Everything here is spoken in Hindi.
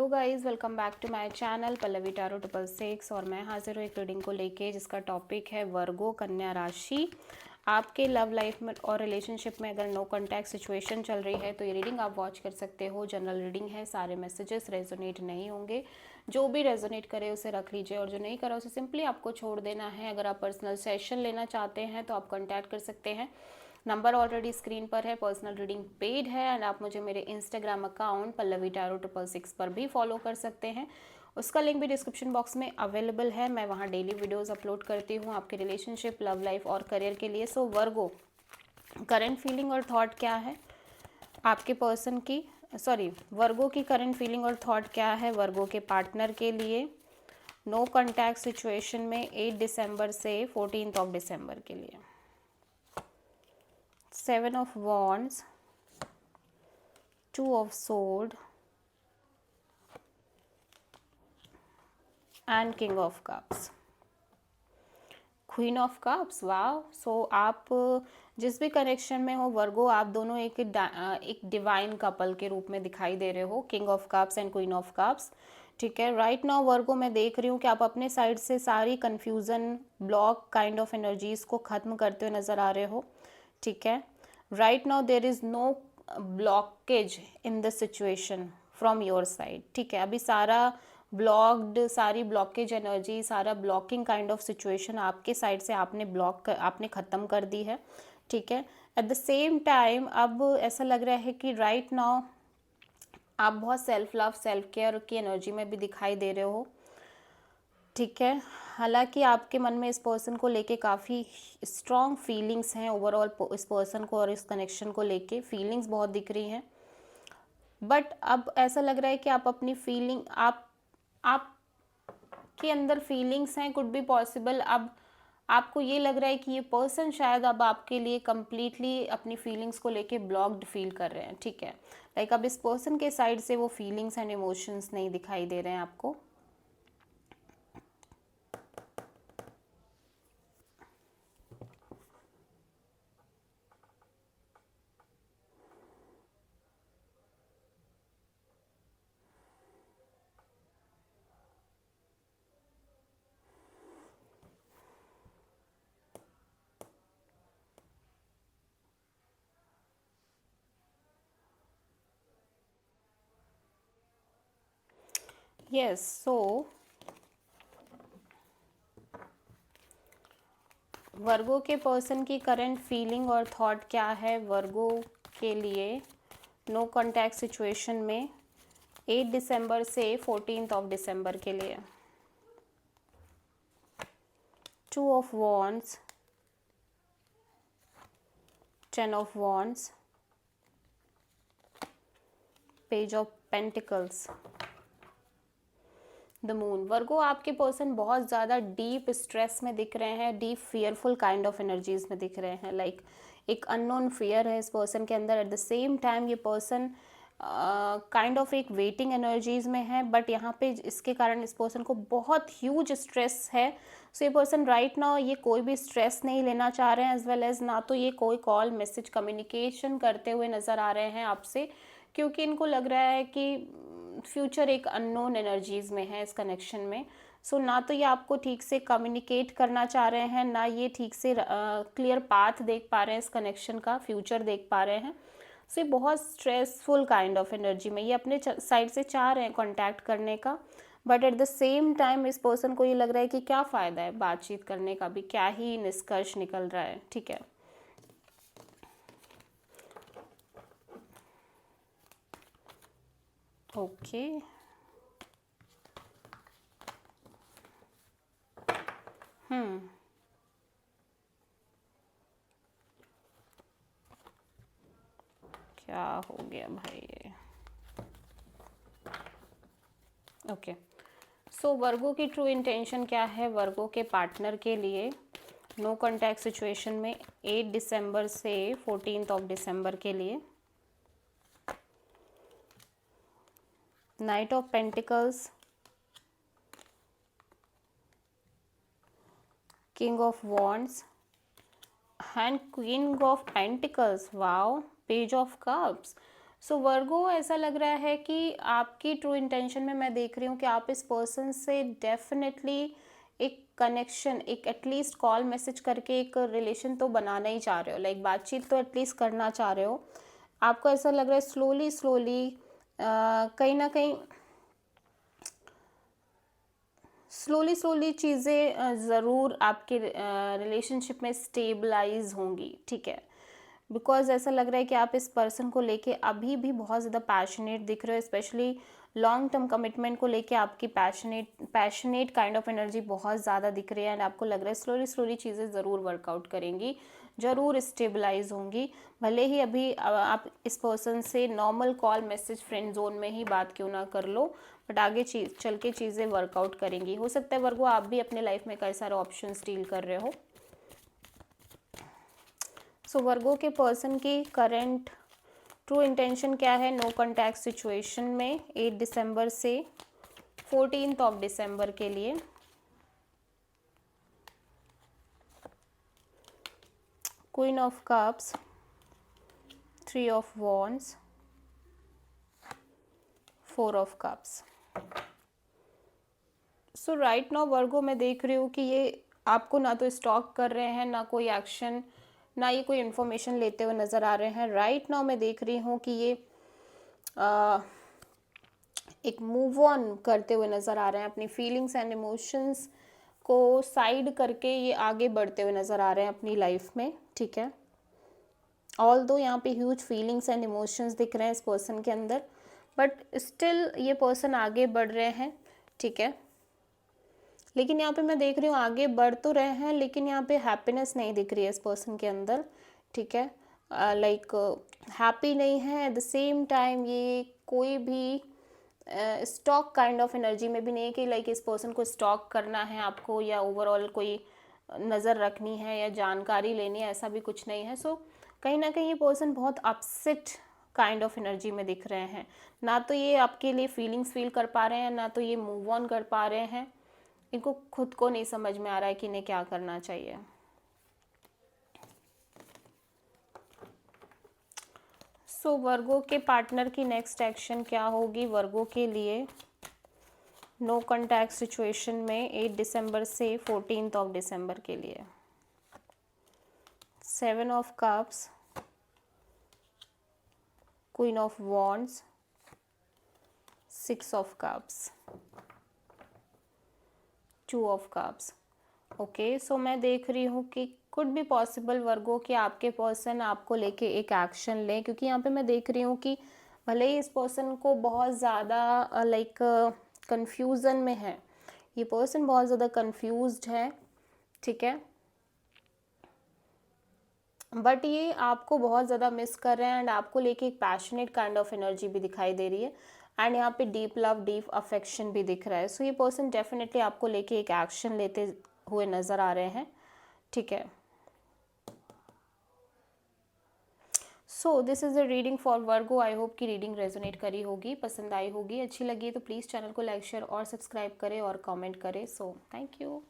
Hello guys, welcome back to my channel Pallavi tarot 666। और मैं हाजिर हूँ एक रीडिंग को लेके जिसका टॉपिक है वर्गो कन्या राशि। आपके लव लाइफ में और रिलेशनशिप में अगर नो कॉन्टैक्ट सिचुएशन चल रही है तो ये रीडिंग आप वॉच कर सकते हो। जनरल रीडिंग है, सारे मैसेजेस रेजोनेट नहीं होंगे। जो भी रेजोनेट करे उसे रख लीजिए और जो नहीं करा उसे सिंपली आपको छोड़ देना है। अगर आप पर्सनल सेशन लेना चाहते हैं तो आप कॉन्टैक्ट कर सकते हैं। नंबर ऑलरेडी स्क्रीन पर है। पर्सनल रीडिंग पेड है एंड आप मुझे मेरे इंस्टाग्राम अकाउंट पल्लवी टारो 666 पर भी फॉलो कर सकते हैं। उसका लिंक भी डिस्क्रिप्शन बॉक्स में अवेलेबल है। मैं वहाँ डेली वीडियोस अपलोड करती हूँ आपके रिलेशनशिप, लव लाइफ और करियर के लिए। सो वर्गो, करंट फीलिंग और थॉट क्या है आपके पर्सन की, वर्गो की करंट फीलिंग और थॉट क्या है वर्गो के पार्टनर के लिए नो कॉन्टैक्ट सिचुएशन में 8 दिसंबर से 14 दिसंबर के लिए। 7 of Wands, 2 of Swords and King of Cups, Queen of Cups। वाह। सो आप जिस भी कनेक्शन में हो वर्गो, आप दोनों एक डिवाइन कपल के रूप में दिखाई दे रहे हो। King of cups and queen of cups. ठीक है, राइट नाउ वर्गो मैं देख रही हूँ कि आप अपने साइड से सारी confusion, block kind of energies को ख़त्म करते हुए नज़र आ रहे हो। ठीक है, right now there is no blockage in the situation from your side. ठीक है, अभी सारा ब्लॉक्ड, सारी ब्लॉकेज एनर्जी, सारा ब्लॉकिंग काइंड ऑफ सिचुएशन आपके साइड से आपने ख़त्म कर दी है। ठीक है, एट द सेम टाइम अब ऐसा लग रहा है कि राइट नाउ आप बहुत सेल्फ लव, सेल्फ केयर की एनर्जी में भी दिखाई दे रहे हो। ठीक है, हालांकि आपके मन में इस पर्सन को लेके काफ़ी स्ट्रॉन्ग फीलिंग्स हैं। ओवरऑल इस पर्सन को और इस कनेक्शन को लेके फीलिंग्स बहुत दिख रही हैं। बट अब ऐसा लग रहा है कि आप अपनी फीलिंग, आप के अंदर फीलिंग्स हैं, कुड बी पॉसिबल। अब आपको ये लग रहा है कि ये पर्सन शायद अब आपके लिए कम्प्लीटली अपनी फीलिंग्स को लेके ब्लॉक्ड फील कर रहे हैं। ठीक है, लाइक अब इस पर्सन के साइड से वो फीलिंग्स एंड इमोशंस नहीं दिखाई दे रहे हैं आपको। यस, सो वर्गो के पर्सन की करंट फीलिंग और थॉट क्या है वर्गो के लिए नो कॉन्टैक्ट सिचुएशन में 8 दिसंबर से 14 दिसंबर के लिए। 2 of Wands, 10 of Wands, Page of Pentacles, the moon. Virgo, आपके पर्सन बहुत ज़्यादा डीप स्ट्रेस में दिख रहे हैं, deep fearful kind of energies में दिख रहे हैं। लाइक एक अननोन फियर है इस पर्सन के अंदर। एट द सेम टाइम ये पर्सन काइंड ऑफ एक वेटिंग एनर्जीज में है। बट यहाँ पे इसके कारण इस पर्सन को बहुत ह्यूज स्ट्रेस है। सो ये पर्सन राइट नाउ ये कोई भी स्ट्रेस नहीं लेना चाह रहे हैं, एज वेल एज ना तो ये कोई कॉल, मैसेज, कम्युनिकेशन करते हुए नज़र आ रहे हैं आपसे, क्योंकि इनको लग रहा है कि फ्यूचर एक अननोन एनर्जीज में है इस कनेक्शन में। सो ना तो ये आपको ठीक से कम्युनिकेट करना चाह रहे हैं, ना ये ठीक से क्लियर पाथ देख पा रहे हैं, इस कनेक्शन का फ्यूचर देख पा रहे हैं। सो ये बहुत स्ट्रेसफुल काइंड ऑफ एनर्जी में ये अपने साइड से चाह रहे हैं कांटेक्ट करने का। But at the same time इस पर्सन को ये लग रहा है कि क्या फ़ायदा है बातचीत करने का, भी क्या ही निष्कर्ष निकल रहा है। ठीक है, ओके। क्या हो गया भाई ये? ओके, सो वर्गो की ट्रू इंटेंशन क्या है वर्गो के पार्टनर के लिए नो कॉन्टैक्ट सिचुएशन में 8 दिसंबर से 14 दिसंबर के लिए। Knight of pentacles, king of wands and queen of pentacles. Wow, page of cups. So Virgo ऐसा लग रहा है कि आपकी ट्रू इंटेंशन में मैं देख रही हूँ कि आप इस पर्सन से डेफिनेटली एक कनेक्शन, एक एटलीस्ट कॉल मैसेज करके एक रिलेशन तो बनाना ही चाह रहे हो, लाइक बातचीत तो एटलीस्ट करना चाह रहे हो। आपको ऐसा लग रहा है स्लोली स्लोली कहीं ना कहीं स्लोली चीज़ें ज़रूर आपके रिलेशनशिप में स्टेबलाइज होंगी, ठीक है। बिकॉज ऐसा लग रहा है कि आप इस पर्सन को लेके अभी भी बहुत ज़्यादा पैशनेट दिख रहे हो, स्पेशली लॉन्ग टर्म कमिटमेंट को लेके आपकी पैशनेट काइंड ऑफ एनर्जी बहुत ज़्यादा दिख रही है। एंड आपको लग रहा है स्लोली चीज़ें ज़रूर वर्कआउट करेंगी, ज़रूर स्टेबलाइज होंगी। भले ही अभी आप इस पर्सन से normal call message friend zone में ही बात क्यों ना कर लो, बट आगे चल के चीज़ें वर्कआउट करेंगी। हो सकता है वर्गो आप भी अपने लाइफ में कई सारे ऑप्शंस डील कर रहे हो। सो वर्गो के पर्सन की करंट ट्रू इंटेंशन क्या है नो कॉन्टैक्ट सिचुएशन में 8 दिसंबर से 14 दिसंबर के लिए। Queen of cups, 3 of wands, 4 of cups. So right now Virgo मैं देख रही हूँ कि ये आपको ना तो स्टॉक कर रहे हैं, ना कोई एक्शन, ना ये कोई इन्फॉर्मेशन लेते हुए नज़र आ रहे हैं। राइट नाउ मैं देख रही हूँ कि ये एक मूव ऑन करते हुए नज़र आ रहे हैं, अपनी फीलिंग्स एंड इमोशंस को साइड करके ये आगे बढ़ते हुए नज़र आ रहे हैं अपनी लाइफ में, ठीक है। ऑल दो यहाँ पे ह्यूज फीलिंग्स एंड इमोशंस दिख रहे हैं इस पर्सन के अंदर, बट स्टिल ये पर्सन आगे बढ़ रहे हैं, ठीक है। लेकिन यहाँ पे मैं देख रही हूँ आगे बढ़ तो रहे हैं, लेकिन यहाँ पे हैप्पीनेस नहीं दिख रही है इस पर्सन के अंदर, ठीक है। लाइक हैप्पी नहीं है, एट द सेम टाइम ये कोई भी स्टॉक काइंड ऑफ एनर्जी में भी नहीं है कि लाइक इस पर्सन को स्टॉक करना है आपको, या ओवरऑल कोई नज़र रखनी है या जानकारी लेनी है, ऐसा भी कुछ नहीं है। सो कहीं ना कहीं ये पर्सन बहुत अपसेट काइंड ऑफ एनर्जी में दिख रहे हैं। ना तो ये आपके लिए फीलिंग्स फील कर पा रहे हैं, ना तो ये मूव ऑन कर पा रहे हैं। इनको खुद को नहीं समझ में आ रहा है कि इन्हें क्या करना चाहिए। सो वर्गो के पार्टनर की नेक्स्ट एक्शन क्या होगी वर्गो के लिए नो कॉन्टैक्ट सिचुएशन में 8 दिसंबर से 14 दिसंबर के लिए। 7 of cups, queen of wands, 6 of cups, 2 of cups. Okay, so मैं देख रही हूँ कि कुड बी पॉसिबल वर्गो कि आपके पर्सन आपको लेके एक एक्शन ले, क्योंकि यहाँ पे मैं देख रही हूँ कि भले ही इस पर्सन को बहुत ज़्यादा लाइक कंफ्यूजन में है, ये पर्सन बहुत ज़्यादा कंफ्यूज्ड है, ठीक है, बट ये आपको बहुत ज़्यादा मिस कर रहे हैं एंड आपको लेके एक पैशनेट काइंड ऑफ एनर्जी भी दिखाई दे रही है। एंड यहाँ पे डीप लव, डीप अफेक्शन भी दिख रहा है। सो ये पर्सन डेफिनेटली आपको लेके एक एक्शन लेते हुए नज़र आ रहे हैं, ठीक है। So this is a reading for Virgo. I hope कि रीडिंग रेजोनेट करी होगी, पसंद आई होगी, अच्छी लगी है तो प्लीज़ चैनल को लाइक, शेयर और सब्सक्राइब करें और कमेंट करें। So thank you.